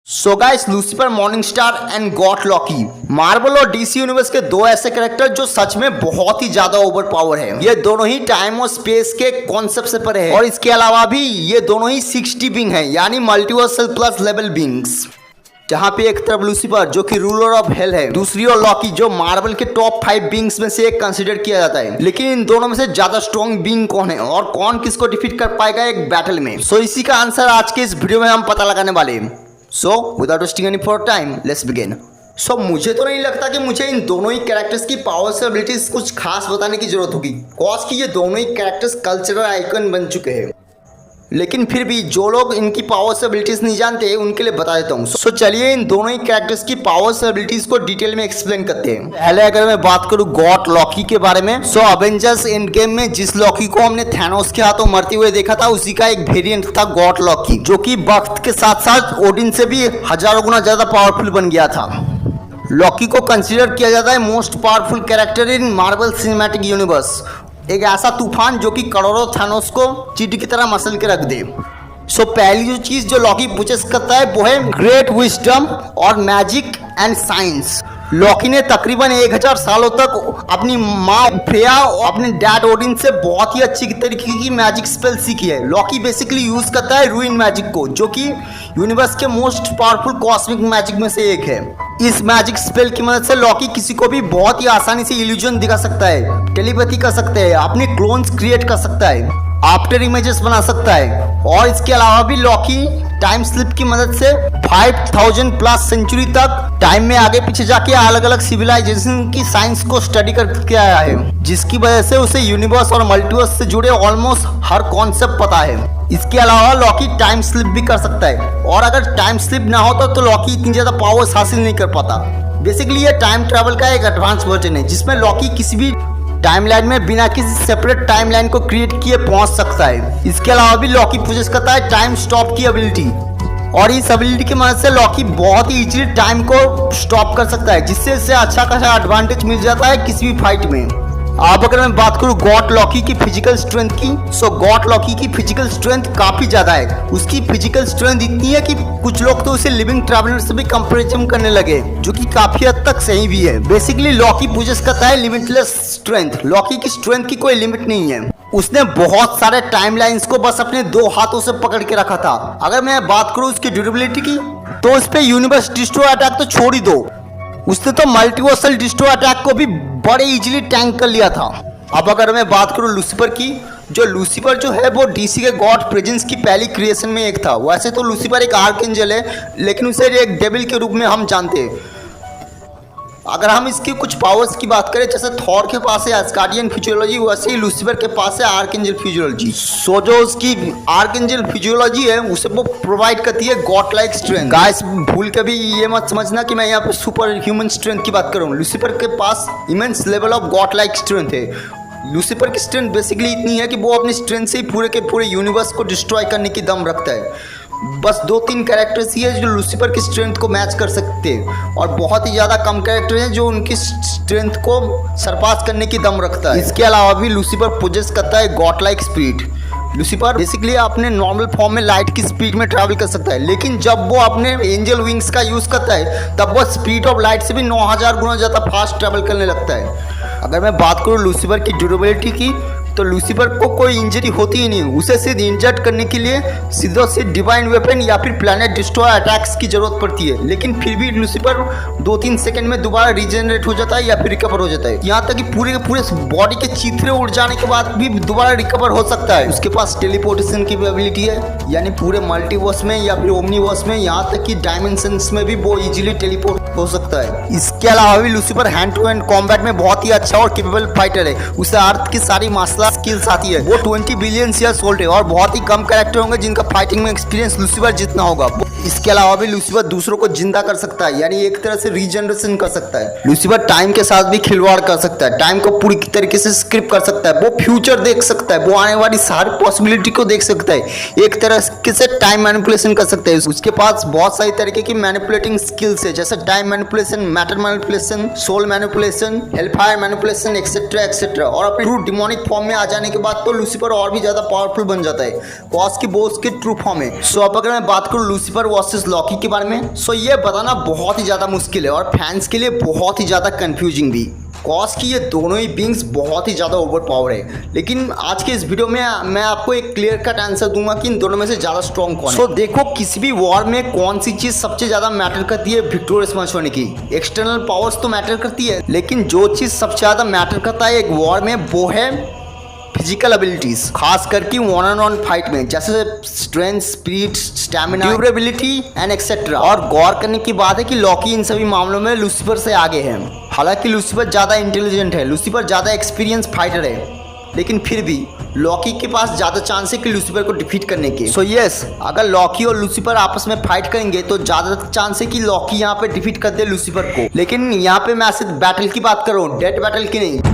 So guys, Lucifer, morning star and god Loki Marvel और DC universe के दो ऐसे कैरेक्टर जो सच में बहुत ही ज्यादा ओवर पावर है। ये दोनों ही टाइम और स्पेस के कॉन्सेप्ट से परे है और इसके अलावा भी ये दोनों ही 60 बीइंग है, यानी मल्टीवर्सल प्लस लेवल बीइंग्स। जहाँ पे एक तरफ लूसीफर जो कि रूलर ऑफ हेल है, दूसरी ओर लॉकी जो मार्वल के टॉप 5 बीइंग्स में से एक कंसीडर किया जाता है। लेकिन इन दोनों में से ज्यादा स्ट्रॉन्ग बीइंग कौन है और कौन किसको डिफीट कर पाएगा एक बैटल में? सो इसी का आंसर आज के इस वीडियो में हम पता लगाने वाले हैं। So, without wasting any further time, let's begin. So, मुझे तो नहीं लगता कि मुझे इन दोनों ही कैरेक्टर्स की पावर्स और एबिलिटीज कुछ खास बताने की जरूरत होगी, कॉज कि ये दोनों ही कैरेक्टर्स कल्चरल आइकन बन चुके हैं। लेकिन फिर भी जो लोग इनकी पावर्स और एबिलिटीज नहीं जानते उनके लिए बता देता हूँ। सो चलिए इन दोनों ही कैरेक्टर्स की पावर्स और एबिलिटीज को डिटेल में एक्सप्लेन करते हैं। पहले अगर मैं बात करूँ गॉड लॉकी के बारे में, सो अवेंजर्स एंड गेम में जिस लॉकी को हमने थैनोस के हाथों मरते हुए देखा था, उसी का एक वेरिएंट था गॉड लॉकी, जो कि वक्त के साथ साथ ओडिन से भी हजारों गुना ज्यादा पावरफुल बन गया था। लॉकी को कंसिडर किया जाता है most powerful character in Marvel cinematic universe, एक ऐसा तूफान जो कि करोड़ों थानोस को चींटी की तरह मसल के रख दे। सो पहली जो चीज जो लॉकी पोजेस करता है वो है ग्रेट विजडम और मैजिक एंड साइंस। लॉकी ने तकरीबन 1000 सालों तक अपनी माँ फ्रेया और अपने डैड ओडिन से बहुत ही अच्छी तरीके की मैजिक स्पेल सीखी है। लॉकी बेसिकली यूज करता है रूइन मैजिक को, जो कि यूनिवर्स के मोस्ट पावरफुल कॉस्मिक मैजिक में से एक है। इस मैजिक स्पेल की मदद से लॉकी किसी को भी बहुत ही आसानी से इल्यूजन दिखा सकता है, टेलीपैथी कर सकता है, अपने क्लोन्स क्रिएट कर सकता है, आफ्टर इमेजेस बना सकता है। और इसके अलावा भी लॉकी टाइम स्लिप की मदद से 5000 प्लस सेंचुरी तक टाइम में आगे पीछे जाके अलग अलग सिविलाइजेशन की साइंस को स्टडी करके आया है, जिसकी वजह से उसे यूनिवर्स और मल्टीवर्स से जुड़े ऑलमोस्ट हर कॉन्सेप्ट पता है। इसके अलावा लॉकी टाइम स्लिप भी कर सकता है, और अगर टाइम स्लिप ना होता तो लॉकी इतनी ज्यादा पावर्स हासिल नहीं कर पाता। बेसिकली ये टाइम ट्रैवल का एक एडवांस वर्जन है, जिसमें लॉकी किसी भी टाइमलाइन में बिना किसी सेपरेट टाइमलाइन को क्रिएट किए पहुंच सकता है। इसके अलावा भी लॉकी पोजेस करता है टाइम स्टॉप की एबिलिटी, और इस एबिलिटी की मदद से लॉकी बहुत ही इजीली टाइम को स्टॉप कर सकता है, जिससे इसे अच्छा खासा एडवांटेज मिल जाता है किसी भी फाइट में। अब अगर मैं बात करूं गॉड लॉकी की फिजिकल स्ट्रेंथ की, सो गॉड लॉकी की फिजिकल स्ट्रेंथ काफी ज्यादा है। उसकी फिजिकल स्ट्रेंथ इतनी है कि कुछ लोग तो उसे लिविंग ट्रैवलर से भी कंपैरिजन करने लगे, जो कि काफी हद तक सही भी है। बेसिकली लॉकी पोजेस करता है लिमिटलेस स्ट्रेंथ। लॉकी की स्ट्रेंथ की कोई लिमिट नहीं है। उसने बहुत सारे टाइमलाइंस को बस अपने 2 हाथों से पकड़ के रखा था। अगर मैं बात करूं उसकी ड्यूरेबिलिटी की, तो उस पे यूनिवर्स डिस्ट्रॉय अटैक तो छोड़ ही दो, उसने तो मल्टीवर्सल डिस्ट्रॉय अटैक को भी बड़े इजीली टैंक कर लिया था। अब अगर मैं बात करूं लूसीफर की, जो लूसीफर जो है वो डीसी के गॉड प्रेजेंस की पहली क्रिएशन में एक था। वैसे तो लूसीफर एक आर्कएंजल है, लेकिन उसे एक डेविल के रूप में हम जानते हैं। अगर हम इसकी कुछ पावर्स की बात करें, जैसे थॉर के पास है एस्गार्डियन फिजियोलॉजी, वैसे ही लूसीफर के पास है आर्कएंजल फिजियोलॉजी। सो जो उसकी आर्कएंजल फिजियोलॉजी है उसे वो प्रोवाइड करती है गॉड लाइक स्ट्रेंथ। गाइस, भूल के भी ये मत समझना कि मैं यहाँ पे सुपर ह्यूमन स्ट्रेंथ की बात कर रहा हूँ। लूसीफर के पास immense level of God like strength है। लूसीफर की स्ट्रेंथ बेसिकली इतनी है कि वो अपनी स्ट्रेंथ से ही पूरे के पूरे यूनिवर्स को डिस्ट्रॉय करने की दम रखता है। बस 2-3 कैरेक्टर्स ही है जो लूसीफर की स्ट्रेंथ को मैच कर सकते हैं, और बहुत ही ज़्यादा कम कैरेक्टर हैं जो उनकी स्ट्रेंथ को सरपास करने की दम रखता है। इसके अलावा भी लूसीफर पोजेस करता है God like speed. Lucifer basically अपने नॉर्मल फॉर्म में लाइट की स्पीड में ट्रैवल कर सकता है, लेकिन जब वो अपने एंजल विंग्स का यूज़ करता है तब वो स्पीड ऑफ लाइट से भी 9000 गुना ज़्यादा फास्ट ट्रैवल करने लगता है। अगर मैं बात करूँ लूसीफर की ड्यूरेबिलिटी की, तो लूसीफर को कोई इंजरी होती ही नहीं। उसे सिर्फ इंजर्ड करने के लिए सीधे से डिवाइन वेपन या फिर प्लैनेट डिस्ट्रॉय अटैक्स की जरूरत पड़ती है, लेकिन फिर भी लूसीफर 2-3 सेकंड में दोबारा रीजनरेट हो जाता है या फिर रिकवर हो जाता है। यहाँ तक कि पूरे के पूरे बॉडी के चीथड़े उड़ जाने के बाद भी दोबारा रिकवर हो सकता है। उसके पास टेलीपोर्टेशन की एबिलिटी है, यानी पूरे मल्टीवर्स में या फिर ओमनीवर्स में, यहाँ तक कि डायमेंशंस में भी वो इजीली टेलीपोर्ट हो सकता है। इसके अलावा भी Lucifer hand to hand combat में बहुत ही अच्छा और कैपेबल फाइटर है। उसे अर्थ की सारी मार्शल स्किल्स आती है। वो 20 बिलियन ईयर्स ओल्ड है, और बहुत ही कम कैरेक्टर होंगे जिनका फाइटिंग में एक्सपीरियंस लूसीफर जितना होगा। इसके अलावा भी लूसीफर दूसरों को जिंदा कर सकता है, यानी एक तरह से रीजनरेशन कर सकता है। लूसीफर टाइम के साथ भी खिलवाड़ कर सकता है, टाइम को पूरी तरीके से स्क्रिप्ट कर सकता है। वो फ्यूचर देख सकता है, वो आने वाली सारी पॉसिबिलिटी को देख सकता है, एक तरह से टाइम मैनिपुलेशन कर सकता है। उसके पास बहुत सारी तरीके की मैनिपुलेटिंग स्किल्स है, जैसे time manipulation, matter manipulation, soul manipulation, hellfire manipulation, etcetera etcetera. और अपनी ट्रू डिमोनिक फॉर्म में आ जाने के बाद तो लूसीफर और भी ज्यादा पावरफुल बन जाता है कॉस की बोस के ट्रू फॉर्म में। सो अब अगर मैं बात करूँ लूसीफर वर्सेस लॉकी के बारे में, सो ये बताना बहुत ही ज्यादा मुश्किल है और फैंस के लिए बहुत ही ज्यादा कंफ्यूजिंग भी। कॉस की ये दोनों ही बींग्स बहुत ही ज़्यादा ओवर पावर है, लेकिन आज के इस वीडियो में मैं आपको एक क्लियर कट आंसर दूंगा कि इन दोनों में से ज़्यादा स्ट्रॉन्ग कौन है। सो देखो, किसी भी वॉर में कौन सी चीज़ सबसे ज़्यादा मैटर करती है विक्टोरियस मैच होने की। एक्सटर्नल पावर्स तो मैटर करती है, लेकिन जो चीज़ सबसे ज़्यादा मैटर करता है एक वॉर में वो है फिजिकल एबिलिटीज, खास करके वन ऑन वन फाइट में, जैसे strength, speed, stamina, durability and etcetera. और गौर करने की बात है कि लॉकी इन सभी मामलों में लूसीफर से आगे है। हालांकि लूसीफर ज़्यादा इंटेलिजेंट है, लूसीफर ज़्यादा एक्सपीरियंस फाइटर है, लेकिन फिर भी लॉकी के पास ज़्यादा चांस है कि लूसीफर को डिफीट करने के। सो यस, अगर लॉकी और लूसीफर आपस में फाइट करेंगे तो ज़्यादा चांस है कि लॉकी यहाँ पे डिफीट कर दे लूसीफर को। लेकिन यहाँ पे मैं सिर्फ बैटल की बात कर रहा हूँ, डेड बैटल की नहीं।